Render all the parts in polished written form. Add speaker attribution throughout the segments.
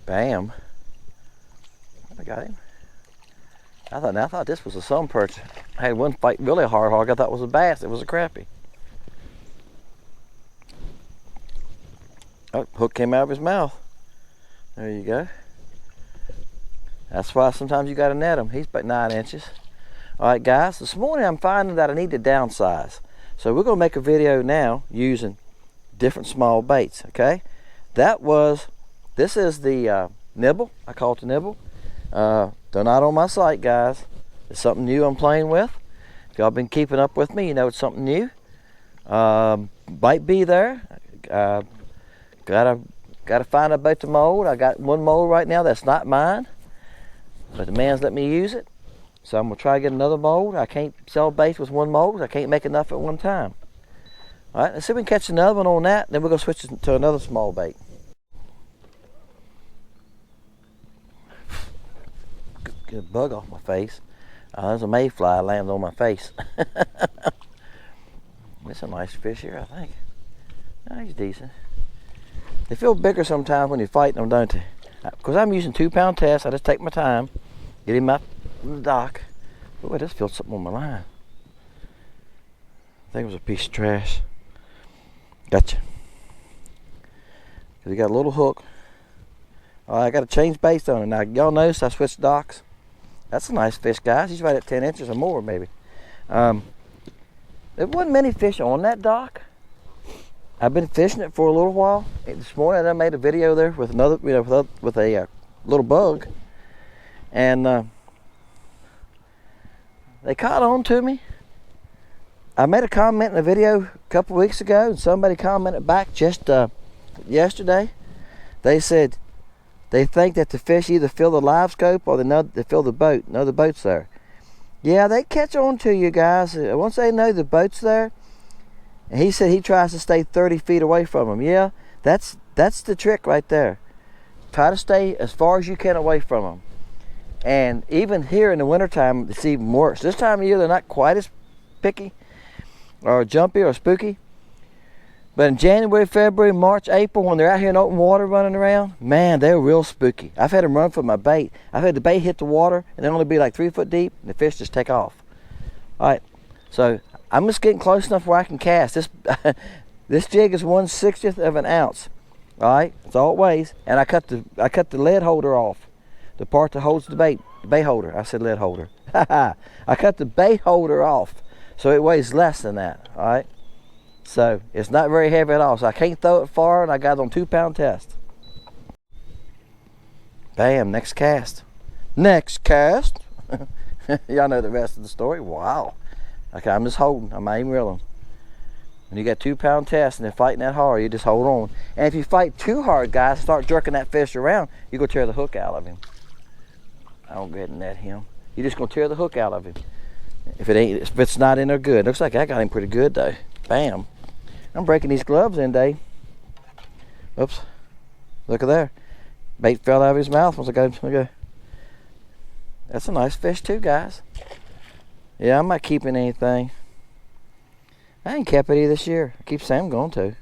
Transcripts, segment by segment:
Speaker 1: Bam. I got him. I thought this was a sun perch. I had one fight really hard hog. I thought it was a bass. It was a crappie. Oh, hook came out of his mouth. There you go. That's why sometimes you got to net him. He's about 9 inches. All right, guys. This morning I'm finding that I need to downsize. So we're going to make a video now using different small baits. Okay. This is the nibble. I call it the nibble. They're not on my site, guys. It's something new I'm playing with. If y'all been keeping up with me, you know it's something new. Might be there. Gotta find a bait to mold. I got one mold right now that's not mine, but the man's let me use it. So I'm gonna try to get another mold. I can't sell baits with one mold. I can't make enough at one time. All right, let's see if we can catch another one on that. Then we're gonna switch to another small bait. Get a bug off my face. There's a mayfly landed on my face. It's a nice fish here, I think. No, he's decent. They feel bigger sometimes when you're fighting them, don't they? Because I'm using 2-pound test, I just take my time, get him out from the dock. Oh, I just feel something on my line. I think it was a piece of trash. Gotcha. Because he got a little hook. All right, I got to change baits on it. Now, y'all notice I switched docks. That's a nice fish, guys. He's right at 10 inches or more, maybe. There wasn't many fish on that dock. I've been fishing it for a little while. This morning I made a video there with another, with a little bug, and they caught on to me. I made a comment in a video a couple weeks ago, and somebody commented back just yesterday. They said they think that the fish either feel the live scope or they feel the boat. Know the boat's there. Yeah, they catch on to you guys. Once they know the boat's there, and he said he tries to stay 30 feet away from them. Yeah, that's the trick right there. Try to stay as far as you can away from them. And even here in the wintertime, it's even worse. This time of year, they're not quite as picky or jumpy or spooky. But in January, February, March, April, when they're out here in open water running around, man, they're real spooky. I've had them run for my bait. I've had the bait hit the water and then only be like 3 foot deep, and the fish just take off. All right, so I'm just getting close enough where I can cast. This jig is 1/60th of an ounce. All right, that's all it weighs. And I cut the lead holder off, the part that holds the bait holder. I said lead holder. I cut the bait holder off, so it weighs less than that. All right. So it's not very heavy at all. So I can't throw it far, and I got it on 2-pound test. Bam, next cast. Next cast. Y'all know the rest of the story. Wow. Okay, I'm just holding. I'm not even reeling. When you got 2-pound test and they're fighting that hard, you just hold on. And if you fight too hard, guys, start jerking that fish around, you're going to tear the hook out of him. I don't get net him. You're just going to tear the hook out of him. If it's not in there good. Looks like I got him pretty good, though. Bam. I'm breaking these gloves in, Dave. Oops. Look at there. Bait fell out of his mouth once I got him. Okay. That's a nice fish too, guys. Yeah, I'm not keeping anything. I ain't kept any this year. I keep saying I'm going to.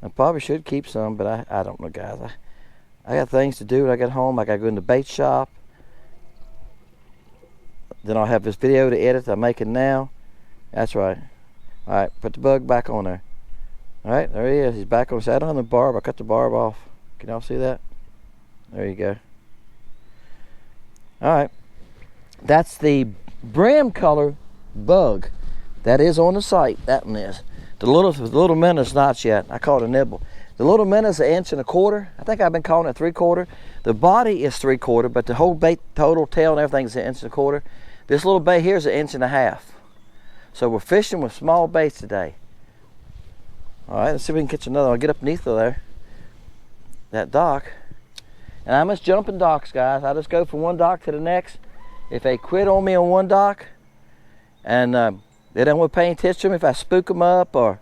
Speaker 1: I probably should keep some, but I don't know, guys. I got things to do when I get home. I got to go in the bait shop. Then I'll have this video to edit I'm making now. That's right. All right, put the bug back on there. All right, there he is. He's back on the saddle on the barb. I cut the barb off. Can y'all see that? There you go. All right. That's the brim color bug. That is on the site. That one is. The little minnows not yet. I call it a nibble. The little minnow's 1 1/4 inches. I think I've been calling it 3/4. The body is 3/4, but the whole bait, total tail and everything is 1 1/4 inches. This little bait here is 1.5 inches. So we're fishing with small baits today. All right, let's see if we can catch another. I'll get up beneath there, that dock. And I'm just jumping docks, guys. I just go from one dock to the next. If they quit on me on one dock, and they don't want to pay any attention to me, if I spook them up or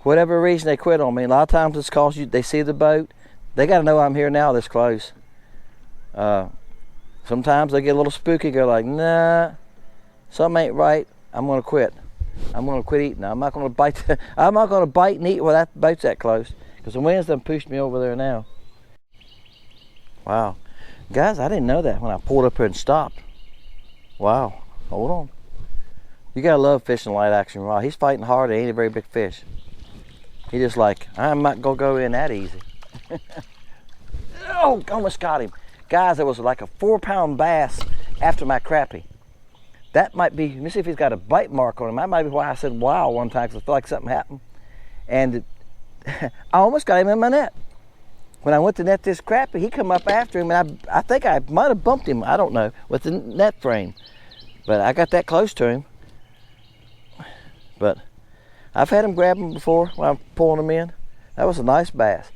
Speaker 1: whatever reason they quit on me. A lot of times it's because they see the boat. They got to know I'm here now this close. Sometimes they get a little spooky, go like, nah, something ain't right, I'm gonna quit. I'm gonna quit eating. I'm not gonna bite I'm not gonna bite and eat when that boat's that close. Because the wind's done pushed me over there now. Wow. Guys, I didn't know that when I pulled up here and stopped. Wow. Hold on. You gotta love fishing light action rod. He's fighting hard. He ain't a very big fish. He just like, I'm not gonna go in that easy. Oh, almost got him. Guys, it was like a 4-pound bass after my crappie. That might be, let me see if he's got a bite mark on him. That might be why I said wow one time, because I feel like something happened. And I almost got him in my net. When I went to net this crappie, he come up after him, and I think I might have bumped him, I don't know, with the net frame. But I got that close to him. But I've had him grab him before when I'm pulling him in. That was a nice bass.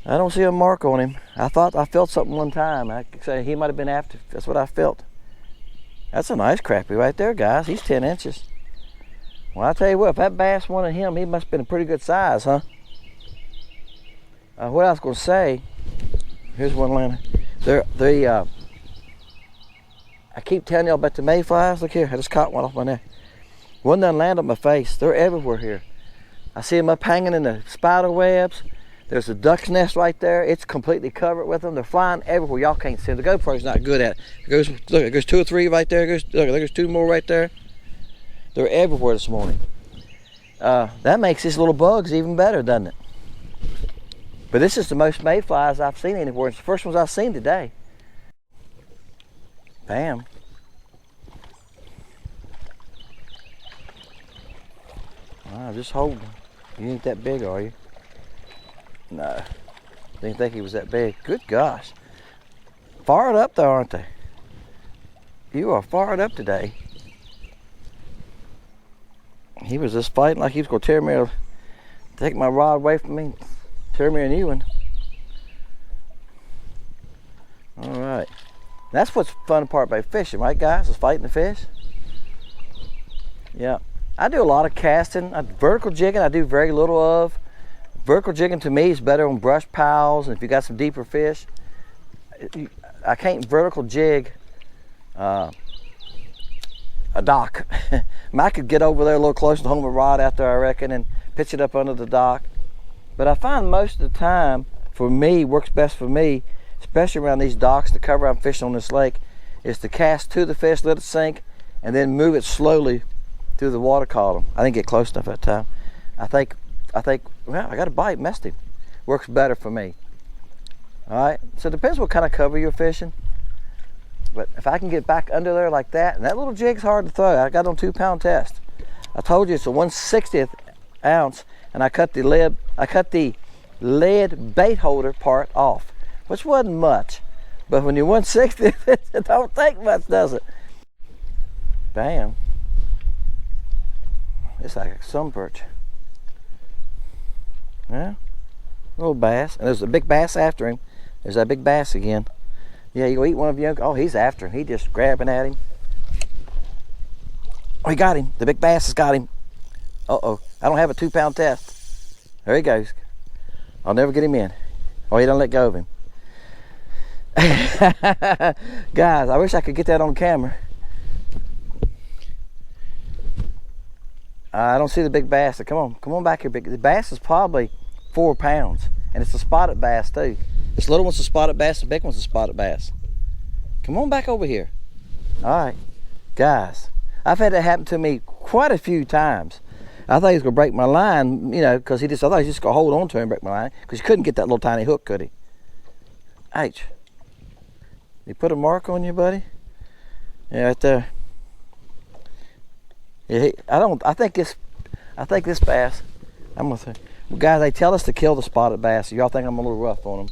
Speaker 1: I don't see a mark on him. I felt something one time. I could say he might have been after. That's what I felt. That's a nice crappie right there, guys. He's 10 inches. Well, I tell you what, if that bass wanted him, he must have been a pretty good size, huh? What I was going to say, here's one landing. I keep telling y'all about the mayflies. Look here, I just caught one off my neck. One done land on my face. They're everywhere here. I see them up hanging in the spider webs. There's a duck's nest right there. It's completely covered with them. They're flying everywhere. Y'all can't see them. The GoPro's not good at it. Look, there's 2 or 3 right there. Look, there's 2 more right there. They're everywhere this morning. That makes these little bugs even better, doesn't it? But this is the most mayflies I've seen anywhere. It's the first ones I've seen today. Bam. Wow, just hold them. You ain't that big, are you? No. Didn't think he was that big. Good gosh. Fired up though, aren't they? You are fired up today. He was just fighting like he was going to tear me, take my rod away from me, tear me a new one. All right. That's what's the fun part about fishing, right, guys? Is fighting the fish. Yeah. I do a lot of casting. Vertical jigging I do very little of. Vertical jigging to me is better on brush piles, and if you got some deeper fish. I can't vertical jig a dock. I could get over there a little closer to hold my rod out there, I reckon, and pitch it up under the dock. But I find most of the time, for me, works best for me, especially around these docks, the cover I'm fishing on this lake, is to cast to the fish, let it sink, and then move it slowly through the water column. I didn't get close enough that time. I think, well, I got a bite, messed him. Works better for me. All right, so it depends what kind of cover you're fishing. But if I can get back under there like that, and that little jig's hard to throw. I got on 2-pound test. I told you it's a 1/60th ounce, and I cut the lead bait holder part off, which wasn't much. But when you're 1/60th, it don't take much, does it? Bam. It's like a sun perch. Yeah, little bass. And there's a big bass after him. There's that big bass again. Yeah, you go eat one of your, oh, he's after him. He just grabbing at him. Oh, he got him. The big bass has got him. Uh-oh. I don't have a 2-pound test. There he goes. I'll never get him in. Oh, he don't let go of him. Guys, I wish I could get that on camera. I don't see the big bass. Come on back here, big. The bass is probably 4 pounds, and it's a spotted bass too. This little one's a spotted bass, the big one's a spotted bass. Come on back over here. All right, guys, I've had that happen to me quite a few times. I thought he was gonna break my line, you know, because I thought he was just gonna hold on to him and break my line, because he couldn't get that little tiny hook, could he? H. You put a mark on you, buddy? Yeah, right there. Yeah, I think this bass, I'm gonna say, well, guys, they tell us to kill the spotted bass. So y'all think I'm a little rough on him.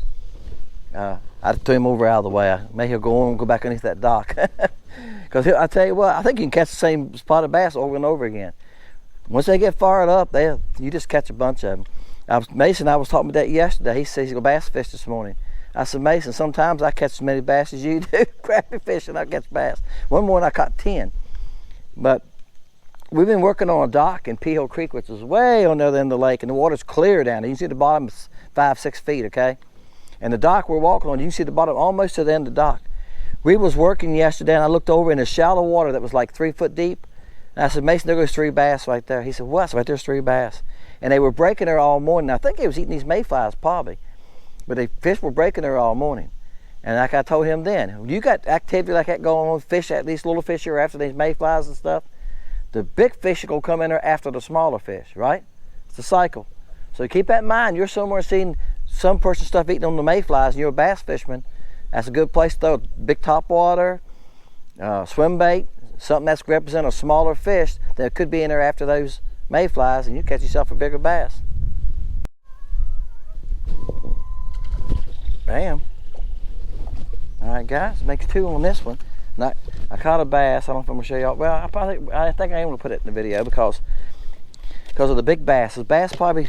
Speaker 1: I threw him over out of the way. Maybe he'll go on and go back underneath that dock. Because I tell you what, I think you can catch the same spotted bass over and over again. Once they get fired up, you just catch a bunch of them. Mason, I was talking about that yesterday. He says he's going to bass fish this morning. I said, Mason, sometimes I catch as many bass as you do. Crappie fishing, I catch bass. One morning I caught 10. But we've been working on a dock in Pea Hill Creek, which is way on the other end of the lake, and the water's clear down there. You can see the bottom is 5-6 feet, okay? And the dock we're walking on, you can see the bottom almost to the end of the dock. We was working yesterday, and I looked over in the shallow water that was like 3 foot deep. And I said, Mason, there goes 3 bass right there. He said, what? So right there's 3 bass. And they were breaking there all morning. I think they was eating these mayflies probably. But the fish were breaking there all morning. And like I told him then, you got activity like that going on, fish, at these little fish here after these mayflies and stuff, the big fish are going to come in there after the smaller fish, right? It's a cycle. So keep that in mind. You're somewhere seeing some person stuff eating on the mayflies and you're a bass fisherman. That's a good place to throw big top water, swim bait, something that's represent a smaller fish that could be in there after those mayflies, and you catch yourself a bigger bass. Bam. All right, guys, makes 2 on this one. Now, I caught a bass. I don't know if I'm gonna show y'all. Well, I think I am gonna put it in the video because of the big bass. The bass probably,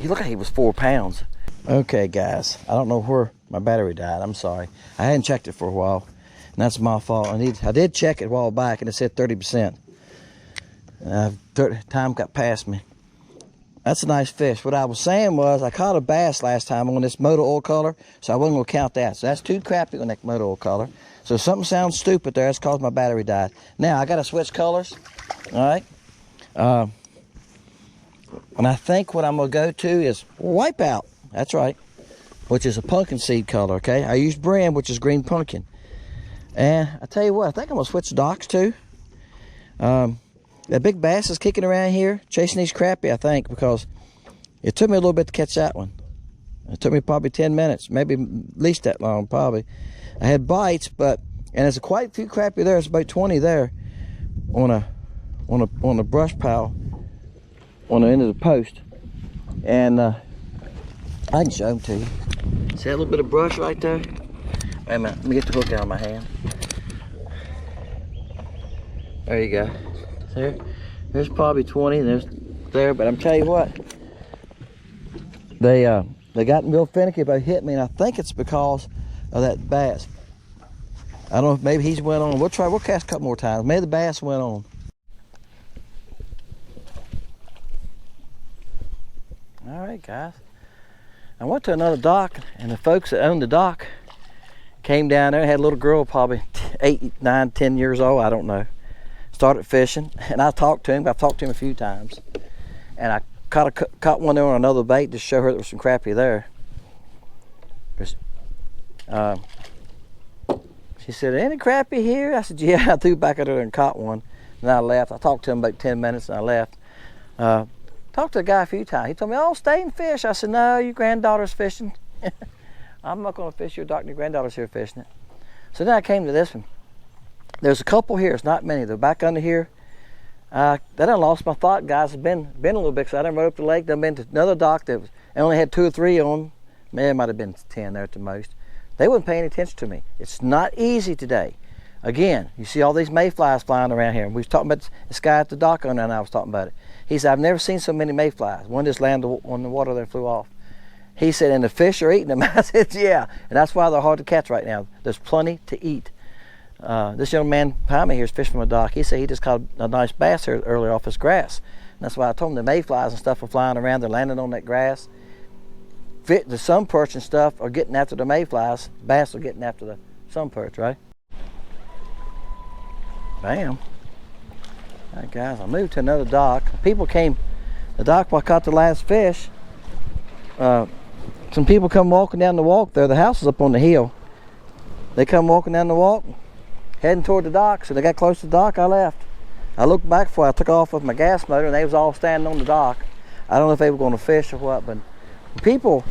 Speaker 1: you look at, he was 4 pounds. Okay, guys, I don't know where my battery died. I'm sorry. I hadn't checked it for a while, and that's my fault. I did check it a while back, and it said 30%. Time got past me. That's a nice fish. What I was saying was I caught a bass last time on this motor oil color, so I wasn't going to count that. So that's 2 crappie on that motor oil color. So something sounds stupid there. That's because my battery died. Now I got to switch colors. All right. And I think what I'm going to go to is Wipeout. That's right. Which is a pumpkin seed color, okay? I used Brim, which is green pumpkin. And I tell you what, I think I'm going to switch docks too. That big bass is kicking around here, chasing these crappie, I think, because it took me a little bit to catch that one. It took me probably 10 minutes, maybe at least that long, probably. I had bites, and there's quite a few crappie there. There's about 20 there on a brush pile on the end of the post. And I can show them to you. See that little bit of brush right there? Wait a minute, let me get the hook out of my hand. There you go. There's probably 20. There, but I'm telling you what, they got real finicky about hitting me, and I think it's because of that bass. I don't know if maybe he's went on. We'll cast a couple more times. Maybe the bass went on. All right, guys. I went to another dock, and the folks that owned the dock came down there. Had a little girl, probably 8, 9, 10 years old. I don't know. Started fishing, and I talked to him. I've talked to him a few times, and I caught one there on another bait to show her there was some crappie there. She said, "Any crappie here?" I said, "Yeah." I threw back at her and caught one, and I left. I talked to him about 10 minutes, and I left. Talked to the guy a few times. He told me, "Oh, stay and fish." I said, "No, your granddaughter's fishing." I'm not going to fish your dock. Your granddaughter's here fishing it. So then I came to this one. There's a couple here. It's not many. They're back under here. That I lost my thought, guys. It's been a little bit, because I done rode up the lake. Done been to another dock that I only had 2 or 3 on. Maybe it might have been 10 there at the most. They weren't paying attention to me. It's not easy today. Again, you see all these mayflies flying around here. We was talking about this guy at the dock on there, and I was talking about it. He said, "I've never seen so many mayflies." One just landed on the water there and flew off. He said, "And the fish are eating them." I said, "Yeah." And that's why they're hard to catch right now. There's plenty to eat. This young man behind me here is fishing from a dock. He said he just caught a nice bass here earlier off his grass. And that's why I told him the mayflies and stuff are flying around. They're landing on that grass. The sun perch and stuff are getting after the mayflies. Bass are getting after the sun perch, right? Bam. All right, guys, I moved to another dock. People came, the dock where I caught the last fish. Some people come walking down the walk there. The house is up on the hill. They come walking down the walk, heading toward the dock. So they got close to the dock, I left. I looked back before I took off with my gas motor, and they was all standing on the dock. I don't know if they were going to fish or what, but people,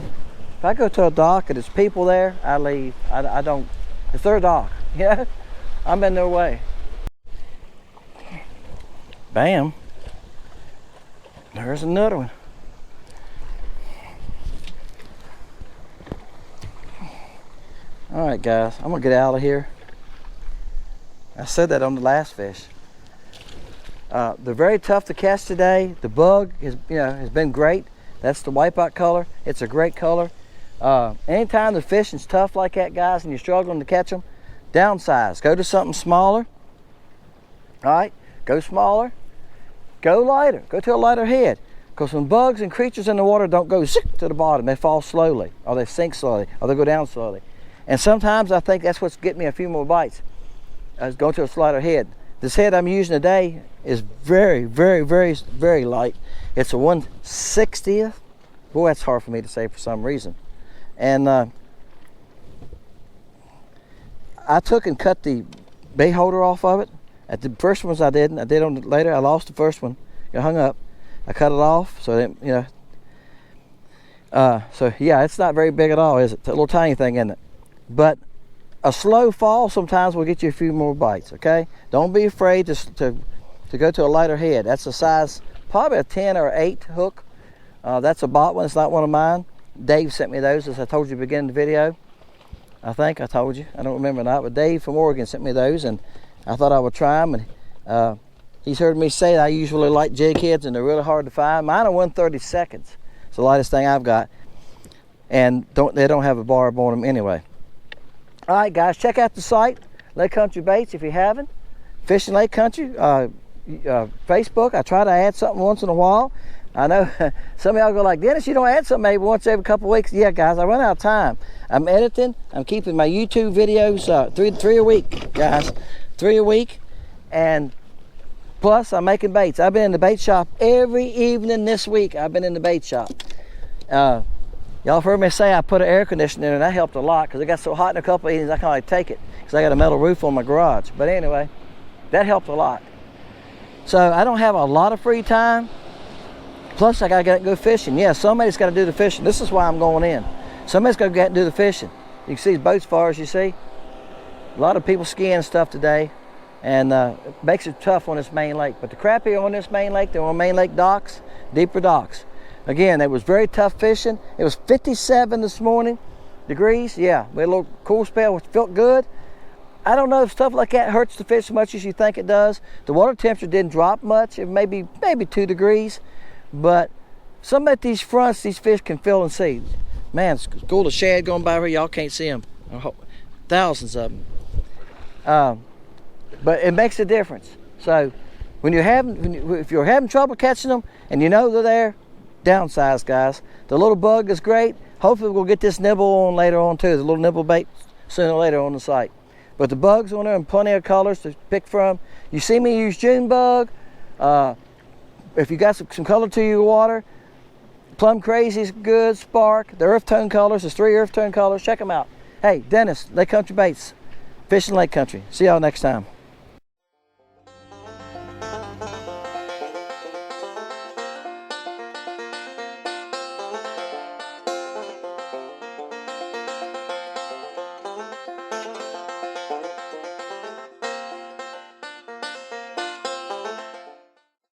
Speaker 1: if I go to a dock and there's people there, I leave. I don't, it's their dock, you know? I'm in their way. Bam. There's another one. All right, guys, I'm gonna get out of here. I said that on the last fish. They're very tough to catch today. The bug has been great. That's the wipeout color. It's a great color. Anytime the fishing's tough like that, guys, and you're struggling to catch them, downsize. Go to something smaller. All right, go smaller. Go lighter. Go to a lighter head. Because when bugs and creatures in the water don't go to the bottom, they fall slowly, or they sink slowly, or they go down slowly. And sometimes I think that's what's getting me a few more bites. I was going to a slider head. This head I'm using today is very, very, very, very light. It's a 1/60th. Boy, that's hard for me to say for some reason. And I took and cut the bait holder off of it. At the first ones I didn't. I did on it later. I lost the first one. It hung up. I cut it off, so that, you know. So yeah, it's not very big at all, is it? It's a little tiny thing, isn't it? But a slow fall sometimes will get you a few more bites. Okay, don't be afraid to go to a lighter head. That's a size probably a 10 or 8 hook. That's a bought one. It's not one of mine. Dave sent me those, as I told you at the beginning of the video. I think I told you. I don't remember not, but Dave from Oregon sent me those, and I thought I would try them. And he's heard me say that I usually like jig heads, and they're really hard to find. Mine are 1/32. It's the lightest thing I've got, and they don't have a barb on them anyway. All right, guys, check out the site, Lake Country Baits, if you haven't. Fishing Lake Country, Facebook. I try to add something once in a while. I know some of y'all go like, Dennis, you don't add something maybe once every couple of weeks. Yeah, guys, I run out of time. I'm editing. I'm keeping my YouTube videos three a week, guys. 3 a week. And plus, I'm making baits. I've been in the bait shop every evening this week. I've been in the bait shop. Y'all have heard me say I put an air conditioner in, and that helped a lot because it got so hot in a couple of evenings I can't take it because I got a metal roof on my garage. But anyway, that helped a lot. So I don't have a lot of free time. Plus, I gotta get out and go fishing. Yeah, somebody's got to do the fishing. This is why I'm going in. Somebody's got to get out and do the fishing. You can see these boats far as you see. A lot of people skiing stuff today, and it makes it tough on this main lake. But the crappie on this main lake, they're on main lake docks, deeper docks. Again, it was very tough fishing. It was 57 this morning degrees. Yeah, we had a little cool spell, which felt good. I don't know if stuff like that hurts the fish as much as you think it does. The water temperature didn't drop much. It maybe 2 degrees. But some of these fronts, these fish can feel and see. Man, school of shad going by here, y'all can't see them. Thousands of them. But it makes a difference. So when if you're having trouble catching them and you know they're there, downsize, guys. The little bug is great. Hopefully we'll get this nibble on later on too. The little nibble bait sooner or later on the site. But the bugs on there and plenty of colors to pick from. You see me use June bug. If you got some color to your water, Plum Crazy is good, Spark. The earth tone colors, there's 3 earth tone colors. Check them out. Hey, Dennis, Lake Country Baits, Fishing Lake Country. See y'all next time.